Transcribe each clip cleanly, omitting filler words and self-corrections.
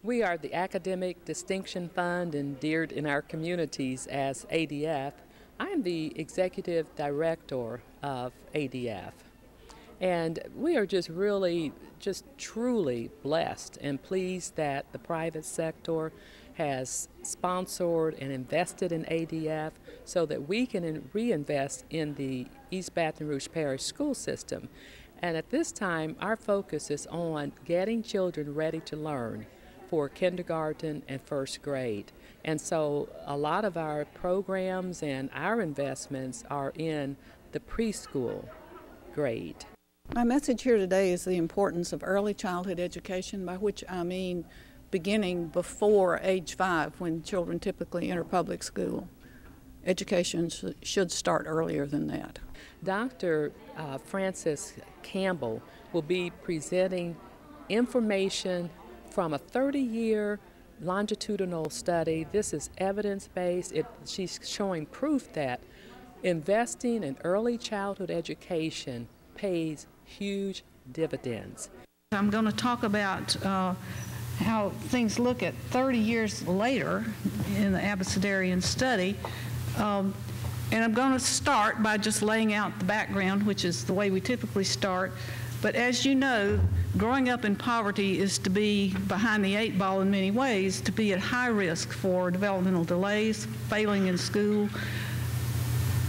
We are the Academic Distinction Fund, endeared in our communities as ADF. I am the Executive Director of ADF. And we are just truly blessed and pleased that the private sector has sponsored and invested in ADF so that we can reinvest in the East Baton Rouge Parish school system. And at this time, our focus is on getting children ready to learn for kindergarten and first grade. And so a lot of our programs and our investments are in the preschool grade. My message here today is the importance of early childhood education, by which I mean beginning before age 5, when children typically enter public school. Education should start earlier than that. Dr. Francis Campbell will be presenting information from a 30-year longitudinal study. This is evidence-based. She's showing proof that investing in early childhood education pays huge dividends. I'm going to talk about how things look at 30 years later in the Abecedarian study. And I'm going to start by just laying out the background, which is the way we typically start. But as you know, growing up in poverty is to be behind the 8 ball in many ways, to be at high risk for developmental delays, failing in school,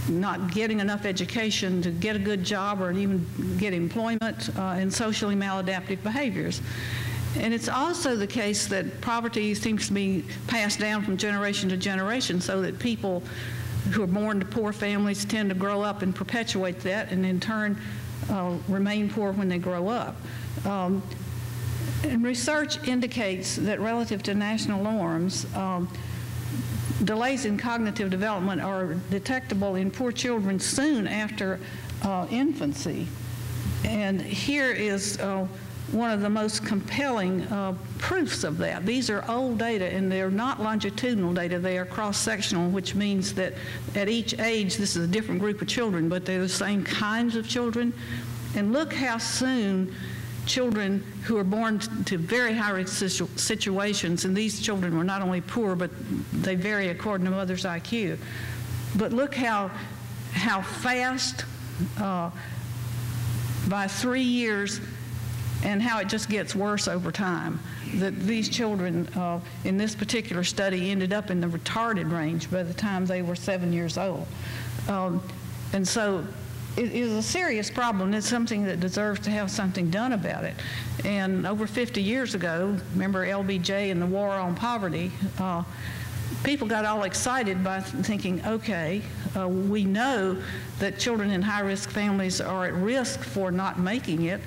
not getting enough education to get a good job or even get employment, and socially maladaptive behaviors. And it's also the case that poverty seems to be passed down from generation to generation, so that people who are born to poor families tend to grow up and perpetuate that, and in turn remain poor when they grow up. And research indicates that relative to national norms, delays in cognitive development are detectable in poor children soon after infancy. And here is one of the most compelling proofs of that. These are old data, and they're not longitudinal data. They are cross-sectional, which means that at each age, this is a different group of children, but they're the same kinds of children. And look how soon children who are born to very high-risk situations, and these children were not only poor, but they vary according to mother's IQ. But look how fast, by 3 years, and how it just gets worse over time. That these children in this particular study ended up in the retarded range by the time they were 7 years old. And so it is a serious problem. It's something that deserves to have something done about it. And over 50 years ago, remember LBJ and the War on Poverty, people got all excited by thinking, okay, we know that children in high-risk families are at risk for not making it.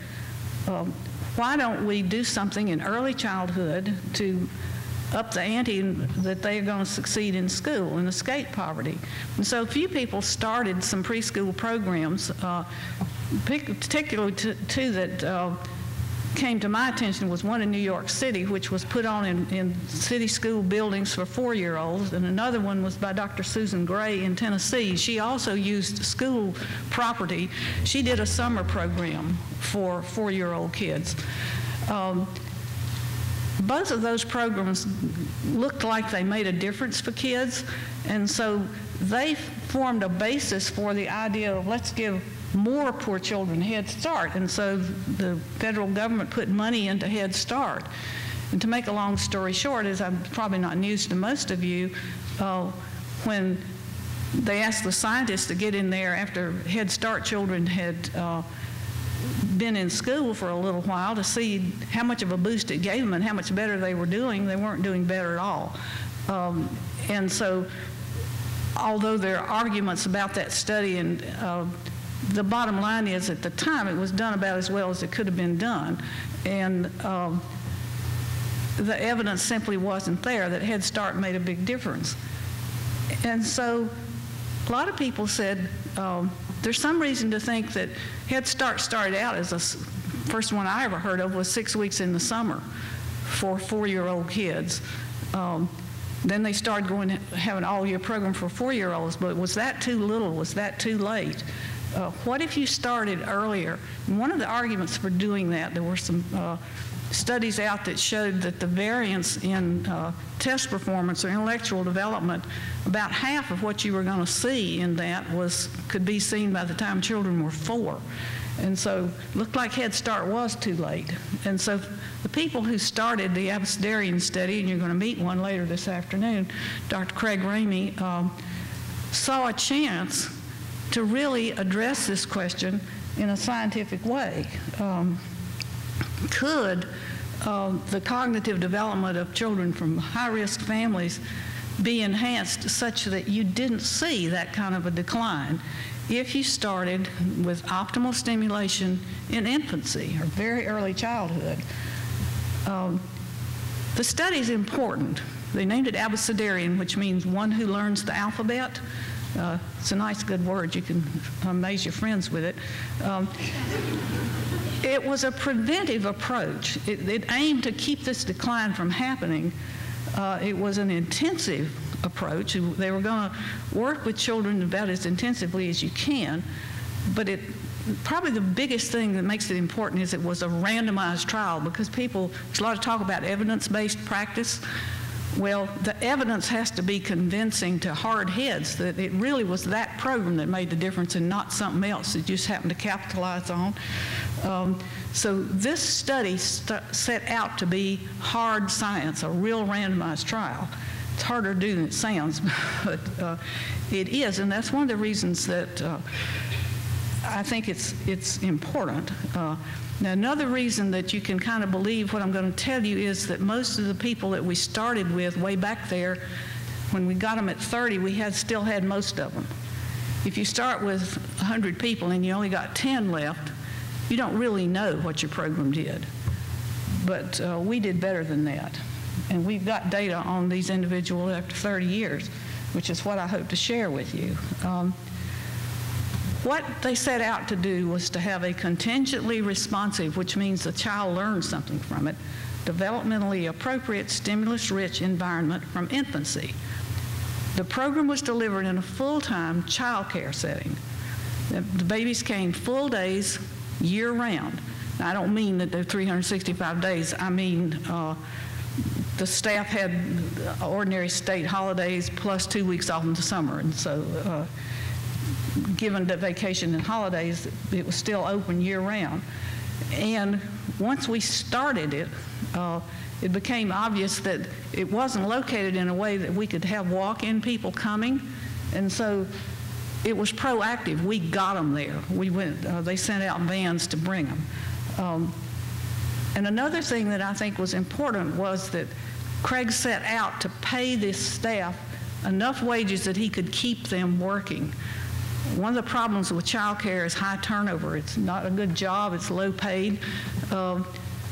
Why don't we do something in early childhood to up the ante that they are going to succeed in school and escape poverty? And so a few people started some preschool programs, particularly two that came to my attention was one in New York City, which was put on in city school buildings for 4-year-olds, and another one was by Dr. Susan Gray in Tennessee. She also used school property. She did a summer program for 4-year-old kids. Both of those programs looked like they made a difference for kids, and so they formed a basis for the idea of let's give more poor children Head Start. And so the federal government put money into Head Start. And to make a long story short, as I'm probably not news to most of you, when they asked the scientists to get in there after Head Start children had been in school for a little while to see how much of a boost it gave them and how much better they were doing, they weren't doing better at all. And so although there are arguments about that study, and the bottom line is at the time it was done about as well as it could have been done. And the evidence simply wasn't there that Head Start made a big difference. And so a lot of people said there's some reason to think that Head Start started out as first one I ever heard of was 6 weeks in the summer for 4-year-old kids. Then they started having an all-year program for 4-year-olds, but was that too little? Was that too late? What if you started earlier? And one of the arguments for doing that, there were some studies out that showed that the variance in test performance or intellectual development, about half of what you were going to see in that could be seen by the time children were 4. And so it looked like Head Start was too late. And so the people who started the Abecedarian study, and you're going to meet one later this afternoon, Dr. Craig Ramey, saw a chance to really address this question in a scientific way. Could the cognitive development of children from high-risk families be enhanced such that you didn't see that kind of a decline if you started with optimal stimulation in infancy or very early childhood? The study's important. They named it Abecedarian, which means one who learns the alphabet. It's a nice, good word. You can amaze your friends with it. It was a preventive approach. It aimed to keep this decline from happening. It was an intensive approach. They were going to work with children about as intensively as you can, but probably the biggest thing that makes it important is it was a randomized trial, because there's a lot of talk about evidence-based practice. Well, the evidence has to be convincing to hard heads that it really was that program that made the difference and not something else that just happened to capitalize on. So this study set out to be hard science, a real randomized trial. It's harder to do than it sounds, but it is, and that's one of the reasons that I think it's important. Now, another reason that you can kind of believe what I'm going to tell you is that most of the people that we started with way back there, when we got them at 30, we still had most of them. If you start with 100 people and you only got 10 left, you don't really know what your program did. But we did better than that. And we've got data on these individuals after 30 years, which is what I hope to share with you. What they set out to do was to have a contingently responsive, which means the child learns something from it, developmentally appropriate, stimulus-rich environment from infancy. The program was delivered in a full-time child care setting. The babies came full days, year-round. Now, I don't mean that they're 365 days. I mean the staff had ordinary state holidays plus 2 weeks off in the summer, and so given the vacation and holidays, it was still open year-round. And once we started it, it became obvious that it wasn't located in a way that we could have walk-in people coming, and so it was proactive. We got them there. We went. They sent out vans to bring them. And another thing that I think was important was that Craig set out to pay this staff enough wages that he could keep them working. One of the problems with child care is high turnover. It's not a good job. It's low paid.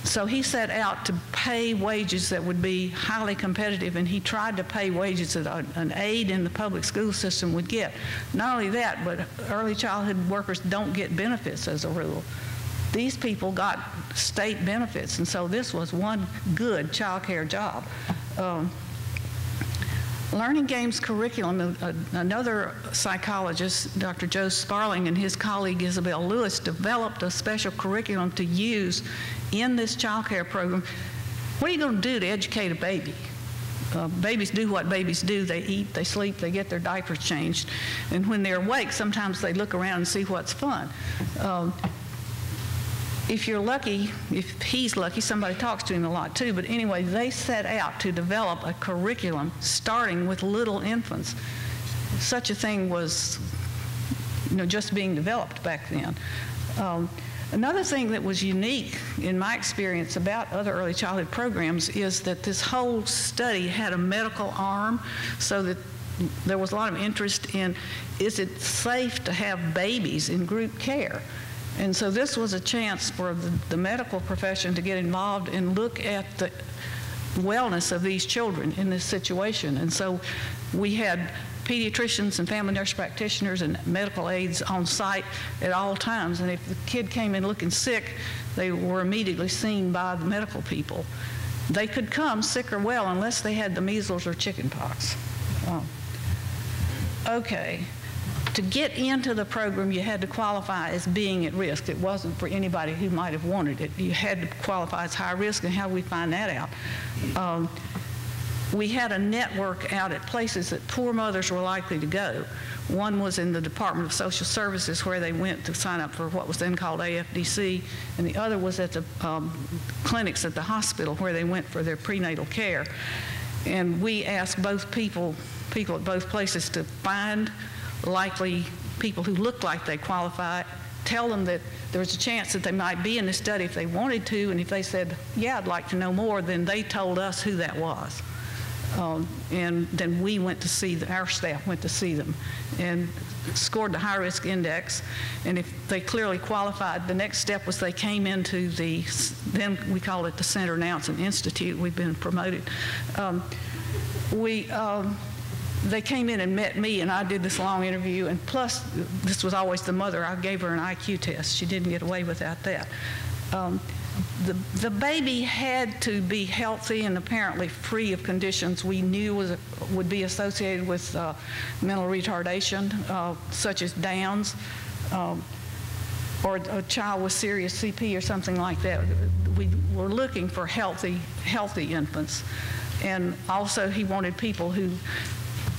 So he set out to pay wages that would be highly competitive, and he tried to pay wages that an aide in the public school system would get. Not only that, but early childhood workers don't get benefits as a rule. These people got state benefits, and so this was one good child care job. Learning Games curriculum, another psychologist, Dr. Joe Sparling, and his colleague Isabel Lewis developed a special curriculum to use in this child care program. What are you going to do to educate a baby? Babies do what babies do. They eat, they sleep, they get their diapers changed. And when they're awake, sometimes they look around and see what's fun. If you're lucky, if he's lucky, somebody talks to him a lot too. But anyway, they set out to develop a curriculum starting with little infants. Such a thing was, just being developed back then. Another thing that was unique in my experience about other early childhood programs is that this whole study had a medical arm, so that there was a lot of interest in, is it safe to have babies in group care? And so this was a chance for the medical profession to get involved and look at the wellness of these children in this situation. And so we had pediatricians and family nurse practitioners and medical aides on site at all times. And if the kid came in looking sick, they were immediately seen by the medical people. They could come sick or well unless they had the measles or chicken pox. Okay. to get into the program, you had to qualify as being at risk. It wasn't for anybody who might have wanted it. You had to qualify as high risk, and how do we find that out? We had a network out at places that poor mothers were likely to go. One was in the Department of Social Services, where they went to sign up for what was then called AFDC, and the other was at the clinics at the hospital, where they went for their prenatal care. And we asked both people at both places to find likely people who looked like they qualified, tell them that there was a chance that they might be in the study if they wanted to, and if they said, yeah, I'd like to know more, then they told us who that was. And then we went to see, our staff went to see them and scored the high risk index. And if they clearly qualified, the next step was they came into the, then we call it the center, now it's an institute, we've been promoted. They came in and met me, and I did this long interview, and plus, this was always the mother. I gave her an IQ test. She didn't get away without that. The baby had to be healthy and apparently free of conditions we knew would be associated with mental retardation, such as Downs, or a child with serious CP or something like that. We were looking for healthy infants. And also he wanted people who,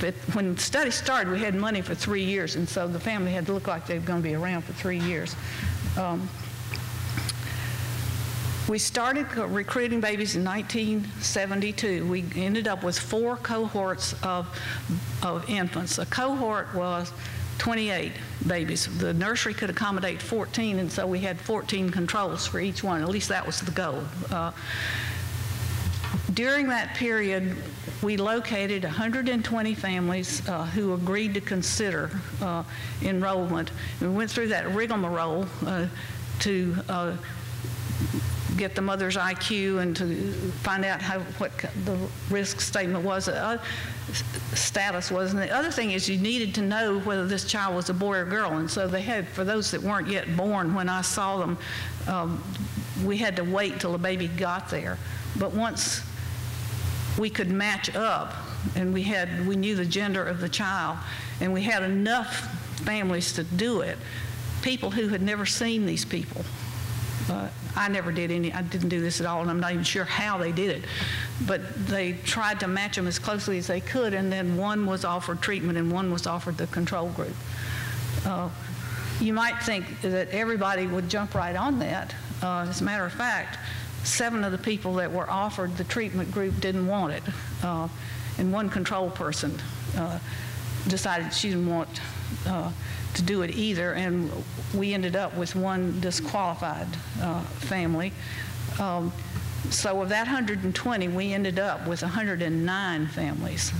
but when the study started, we had money for 3 years, and so the family had to look like they were going to be around for 3 years. We started recruiting babies in 1972. We ended up with 4 cohorts of infants. A cohort was 28 babies. The nursery could accommodate 14, and so we had 14 controls for each one. At least that was the goal. During that period, we located 120 families who agreed to consider enrollment. We went through that rigmarole to get the mother's IQ and to find out what the risk statement was, status was. And the other thing is you needed to know whether this child was a boy or girl. And so they had, for those that weren't yet born, when I saw them, we had to wait till the baby got there. But once we could match up, and we knew the gender of the child, and we had enough families to do it, people who had never seen these people. I never did any, I didn't do this at all, and I'm not even sure how they did it. But they tried to match them as closely as they could, and then one was offered treatment and one was offered the control group. You might think that everybody would jump right on that. As a matter of fact, 7 of the people that were offered the treatment group didn't want it. And one control person decided she didn't want to do it either, and we ended up with one disqualified family. So of that 120, we ended up with 109 families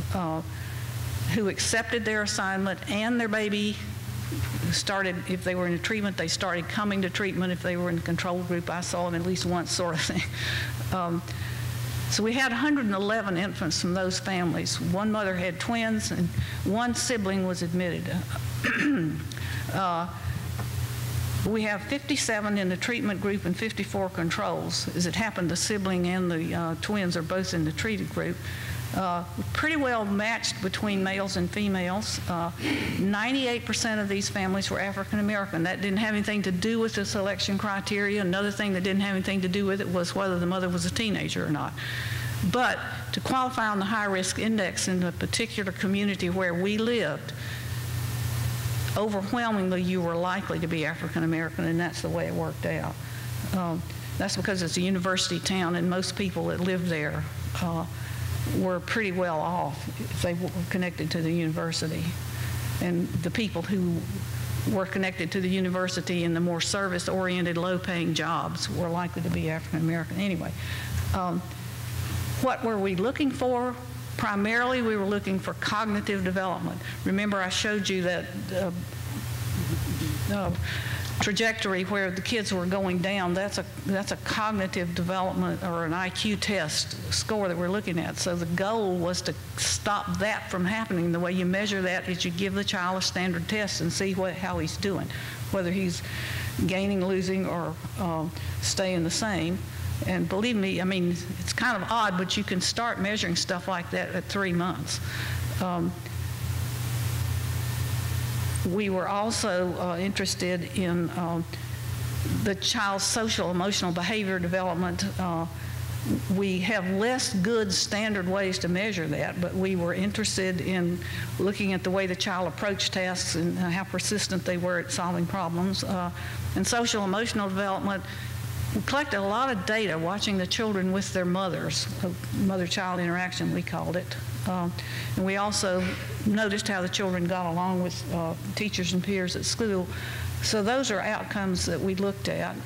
who accepted their assignment, and their baby started, if they were in a treatment, they started coming to treatment. If they were in the control group, I saw them at least once, sort of thing. So we had 111 infants from those families. One mother had twins, and one sibling was admitted. We have 57 in the treatment group and 54 controls. As it happened, the sibling and the twins are both in the treated group. Pretty well matched between males and females. 98% of these families were African American. That didn't have anything to do with the selection criteria. Another thing that didn't have anything to do with it was whether the mother was a teenager or not. But to qualify on the high risk index in the particular community where we lived, overwhelmingly you were likely to be African American, and that's the way it worked out. That's because it's a university town, and most people that lived there were pretty well off if they were connected to the university. And the people who were connected to the university in the more service-oriented, low-paying jobs were likely to be African American anyway. What were we looking for? Primarily, we were looking for cognitive development. Remember, I showed you that trajectory where the kids were going down. That's a cognitive development or an IQ test score that we're looking at. So the goal was to stop that from happening. The way you measure that is you give the child a standard test and see how he's doing, whether he's gaining, losing, or staying the same. And believe me, I mean, it's kind of odd, but you can start measuring stuff like that at 3 months. We were also interested in the child's social emotional behavior development. We have less good standard ways to measure that, but we were interested in looking at the way the child approached tasks and how persistent they were at solving problems. And social emotional development, we collected a lot of data watching the children with their mothers, mother-child interaction we called it. And we also noticed how the children got along with teachers and peers at school. So those are outcomes that we looked at.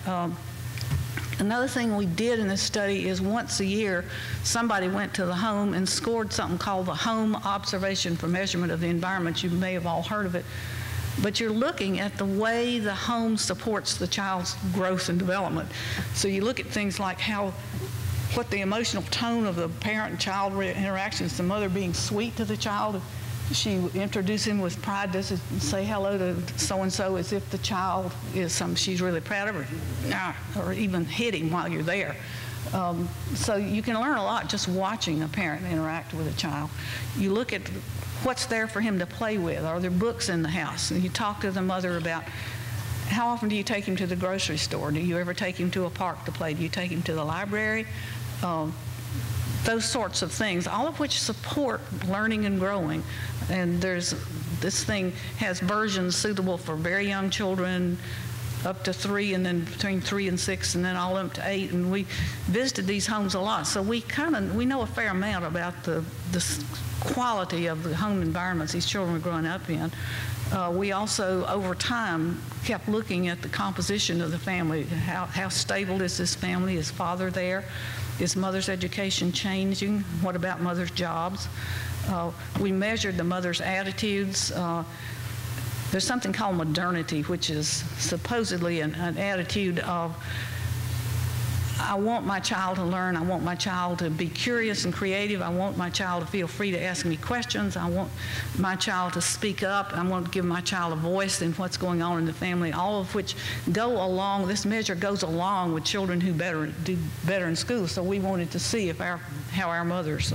Another thing we did in this study is once a year, somebody went to the home and scored something called the Home Observation for Measurement of the Environment. You may have all heard of it. But you're looking at the way the home supports the child's growth and development. So you look at things like what the emotional tone of the parent-child interactions, the mother being sweet to the child. She introduces him with pride, doesn't say hello to so-and-so as if the child is she's really proud of her, or even hit him while you're there. So you can learn a lot just watching a parent interact with a child. You look at what's there for him to play with. Are there books in the house? And you talk to the mother about how often do you take him to the grocery store? Do you ever take him to a park to play? Do you take him to the library? Those sorts of things, all of which support learning and growing. And this thing has versions suitable for very young children, up to 3, and then between 3 and 6, and then all up to 8. And we visited these homes a lot, so we know a fair amount about the quality of the home environments these children were growing up in. We also, over time, kept looking at the composition of the family. How stable is this family? Is father there? Is mother's education changing? What about mother's jobs? We measured the mother's attitudes. There's something called modernity, which is supposedly an attitude of, I want my child to learn. I want my child to be curious and creative. I want my child to feel free to ask me questions. I want my child to speak up. I want to give my child a voice in what's going on in the family, all of which go along, this measure goes along with children who do better in school. So we wanted to see how our mothers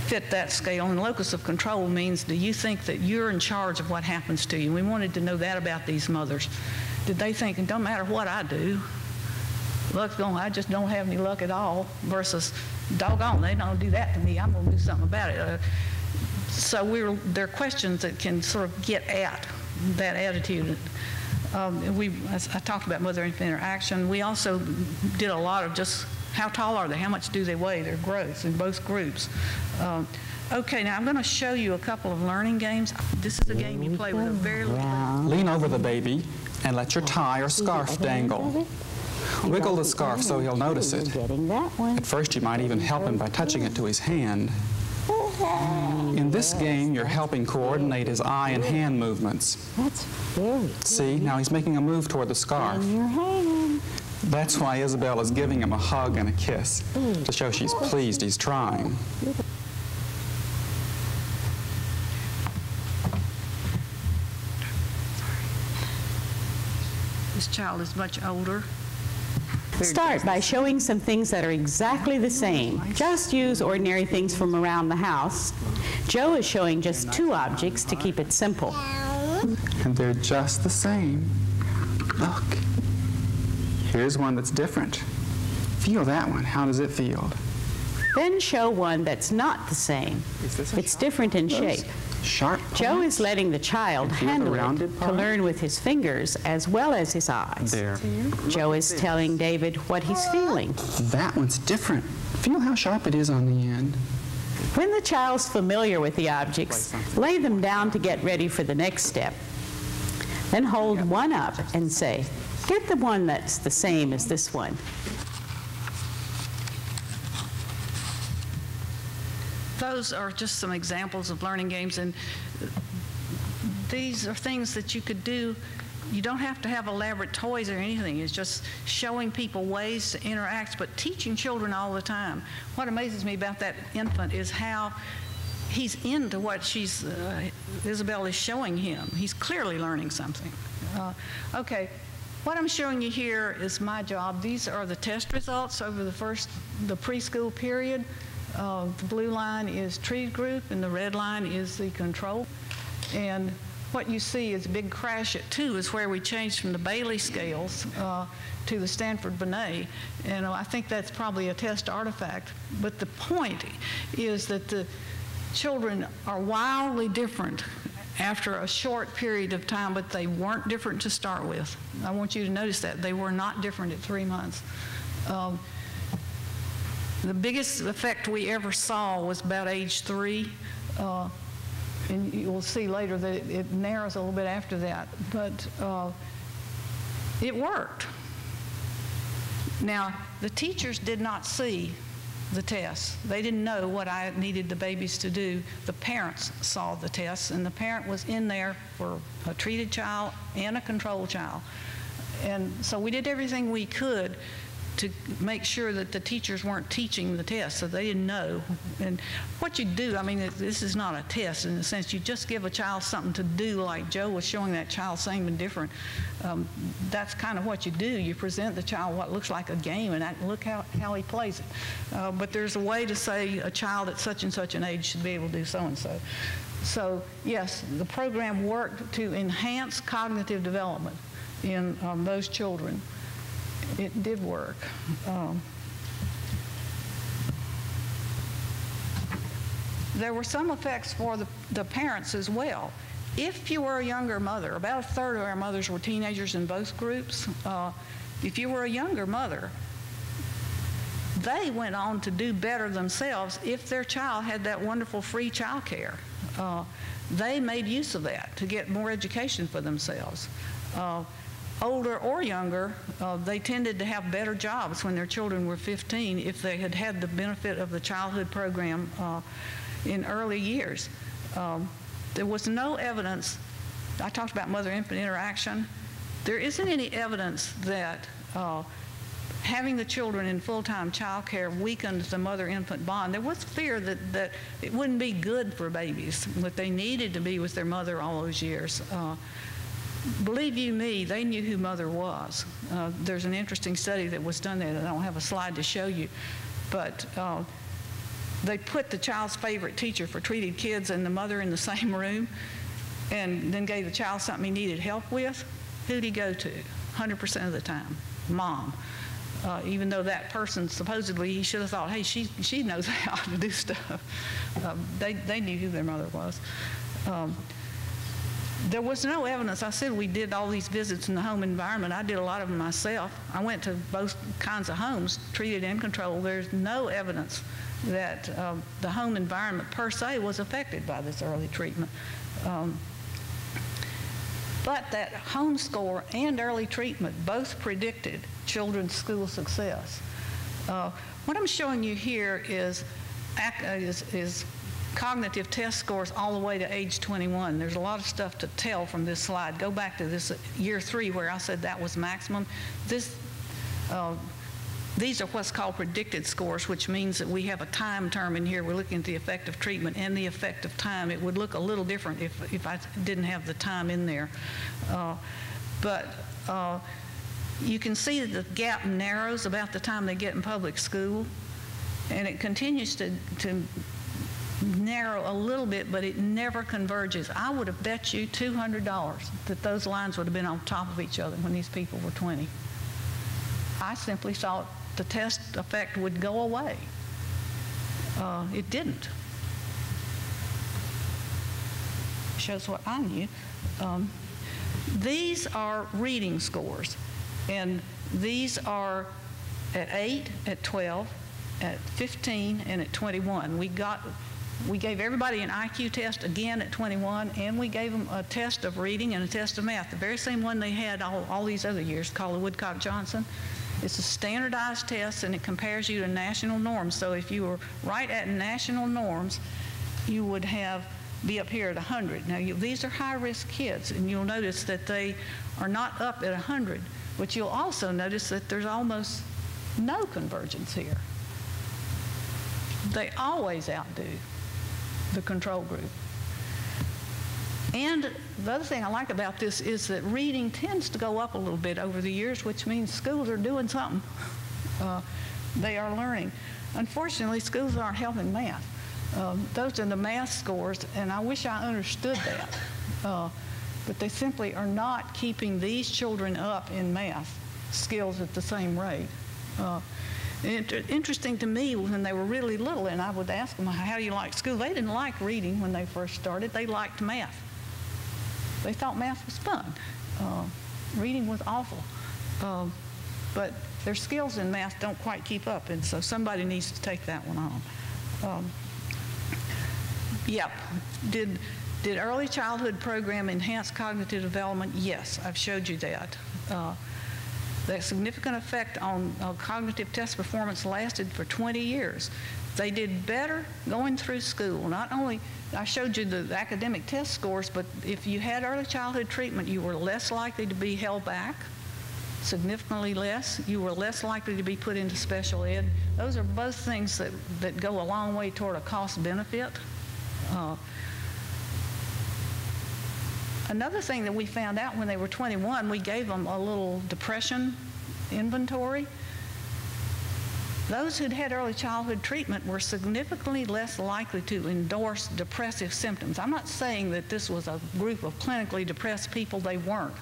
fit that scale. And locus of control means, do you think that you're in charge of what happens to you? We wanted to know that about these mothers. Did they think, it don't matter what I do, luck's going, I just don't have any luck at all, versus, doggone, they don't do that to me, I'm going to do something about it. So there are questions that can sort of get at that attitude. I talked about mother-infant interaction. We also did a lot of just how tall are they, how much do they weigh, their growth in both groups. Okay, now I'm going to show you a couple of learning games. This is a game you play with a very little baby. Lean over the baby and let your tie or scarf dangle. Wiggle the scarf so he'll notice it. At first, you might even help him by touching it to his hand. In this game, you're helping coordinate his eye and hand movements. That's very good. See, now he's making a move toward the scarf. That's why Isabel is giving him a hug and a kiss, to show she's pleased he's trying. This child is much older. Start by showing some things that are exactly the same. Just use ordinary things from around the house. Joe is showing just 2 objects to keep it simple. And they're just the same. Look. Here's one that's different. Feel that one. How does it feel? Then show one that's not the same. It's different in shape. Sharp Joe is letting the child handle it to learn with his fingers as well as his eyes. There. Joe is telling David what he's feeling. That one's different. Feel how sharp it is on the end. When the child's familiar with the objects, lay them down to get ready for the next step. Then hold one up and say, get the one that's the same as this one. Those are just some examples of learning games, and these are things that you could do. You don't have to have elaborate toys or anything. It's just showing people ways to interact, but teaching children all the time. What amazes me about that infant is how he's into what Isabel is showing him. He's clearly learning something. Okay, what I'm showing you here is my job. These are the test results over the preschool period. The blue line is treated group, and the red line is the control. And what you see is a big crash at 2 is where we changed from the Bailey scales to the Stanford-Binet, and I think that's probably a test artifact. But the point is that the children are wildly different after a short period of time, but they weren't different to start with. I want you to notice that. They were not different at 3 months. The biggest effect we ever saw was about age 3. And you will see later that it narrows a little bit after that. But it worked. Now, the teachers did not see the tests. They didn't know what I needed the babies to do. The parents saw the tests, and the parent was in there for a treated child and a controlled child. And so we did everything we could to make sure that the teachers weren't teaching the test, so they didn't know. And what you do, I mean, this is not a test in the sense you just give a child something to do, like Joe was showing that child same and different. That's kind of what you do. You present the child what looks like a game, and look how he plays it. But there's a way to say a child at such and such an age should be able to do so and so. So yes, the program worked to enhance cognitive development in those children. It did work. There were some effects for the parents as well. If you were a younger mother, about a third of our mothers were teenagers in both groups. If you were a younger mother, they went on to do better themselves if their child had that wonderful free child care. They made use of that to get more education for themselves. Older or younger, they tended to have better jobs when their children were 15 if they had had the benefit of the childhood program in early years. There was no evidence. I talked about mother-infant interaction. There isn't any evidence that having the children in full-time child care weakened the mother-infant bond. There was fear that it wouldn't be good for babies, that they needed to be with their mother all those years. Believe you me, they knew who mother was. There's an interesting study that was done there that I don't have a slide to show you, but they put the child's favorite teacher for treated kids and the mother in the same room, and then gave the child something he needed help with. Who'd he go to? 100% of the time, mom. Even though that person, supposedly, he should have thought, hey, she knows how to do stuff. They knew who their mother was. There was no evidence. I said we did all these visits in the home environment. I did a lot of them myself. I went to both kinds of homes, treated and controlled. There's no evidence that the home environment per se was affected by this early treatment. But that home score and early treatment both predicted children's school success. What I'm showing you here is cognitive test scores all the way to age 21. There's a lot of stuff to tell from this slide. Go back to this year 3 where I said that was maximum. These are what's called predicted scores, which means that we have a time term in here. We're looking at the effect of treatment and the effect of time. It would look a little different if I didn't have the time in there. But you can see that the gap narrows about the time they get in public school, and it continues to narrow a little bit, but it never converges. I would have bet you $200 that those lines would have been on top of each other when these people were 20. I simply thought the test effect would go away. It didn't. Shows what I knew. These are reading scores, and these are at 8, at 12, at 15, and at 21. We gave everybody an IQ test again at 21, and we gave them a test of reading and a test of math, the very same one they had all these other years, called the Woodcock-Johnson. It's a standardized test, and it compares you to national norms. So if you were right at national norms, you would be up here at 100. Now, these are high-risk kids, and you'll notice that they are not up at 100, but you'll also notice that there's almost no convergence here. They always outdo the control group. And the other thing I like about this is that reading tends to go up a little bit over the years, which means schools are doing something. They are learning. Unfortunately, schools aren't helping math. Those are the math scores, and I wish I understood that. but they simply are not keeping these children up in math skills at the same rate. Interesting to me when they were really little, and I would ask them, how do you like school? They didn't like reading when they first started. They liked math. They thought math was fun. Reading was awful. But their skills in math don't quite keep up, and so somebody needs to take that one on. Yep. Did early childhood program enhance cognitive development? Yes, I've showed you that. The significant effect on cognitive test performance lasted for 20 years. They did better going through school. Not only, I showed you the academic test scores, but if you had early childhood treatment, you were less likely to be held back, significantly less. You were less likely to be put into special ed. Those are both things that go a long way toward a cost benefit. Another thing that we found out when they were 21, we gave them a little depression inventory. Those who'd had early childhood treatment were significantly less likely to endorse depressive symptoms. I'm not saying that this was a group of clinically depressed people. They weren't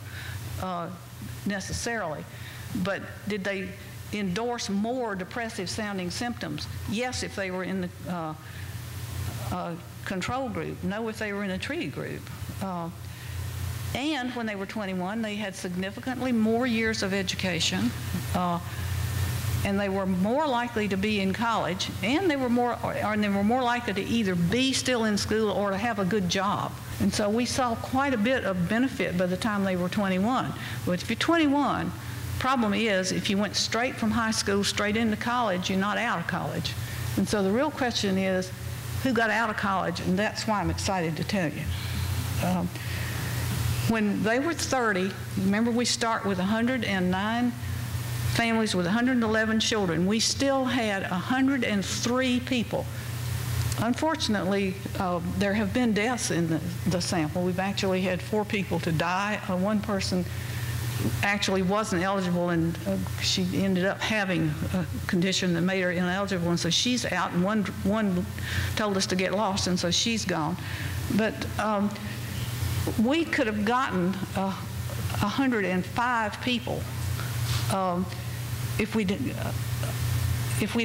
necessarily. But did they endorse more depressive sounding symptoms? Yes, if they were in the control group. No, if they were in a treated group. And when they were 21, they had significantly more years of education, and they were more likely to be in college, and they were more likely to either be still in school or to have a good job. And so we saw quite a bit of benefit by the time they were 21. But if you're 21, problem is if you went straight from high school straight into college, you're not out of college. And so the real question is, who got out of college? And that's why I'm excited to tell you. When they were 30, remember we start with 109 families with 111 children. We still had 103 people. Unfortunately, there have been deaths in the sample. We've actually had 4 people to die. One person actually wasn't eligible, and she ended up having a condition that made her ineligible, and so she's out, and one told us to get lost, and so she's gone. But we could have gotten 105 people if we'd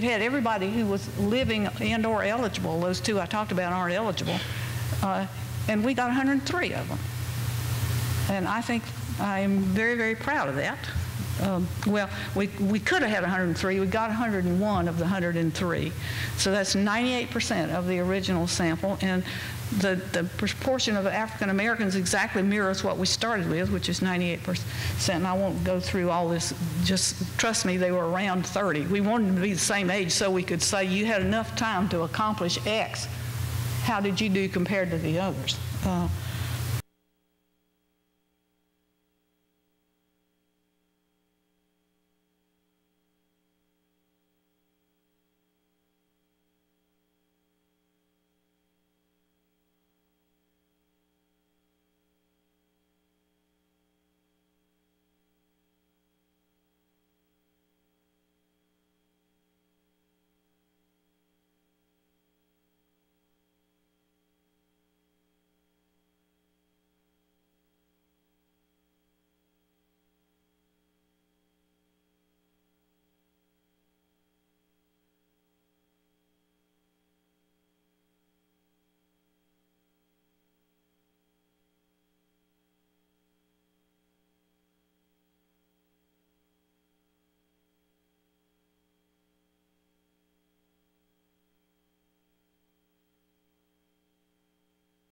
had everybody who was living and or eligible. Those 2 I talked about aren't eligible. And we got 103 of them. And I think I'm very, very proud of that. Well, we could have had 103. We got 101 of the 103. So that's 98% of the original sample. And the proportion of African Americans exactly mirrors what we started with, which is 98%. And I won't go through all this. Just trust me, they were around 30. We wanted them to be the same age so we could say you had enough time to accomplish X. How did you do compared to the others?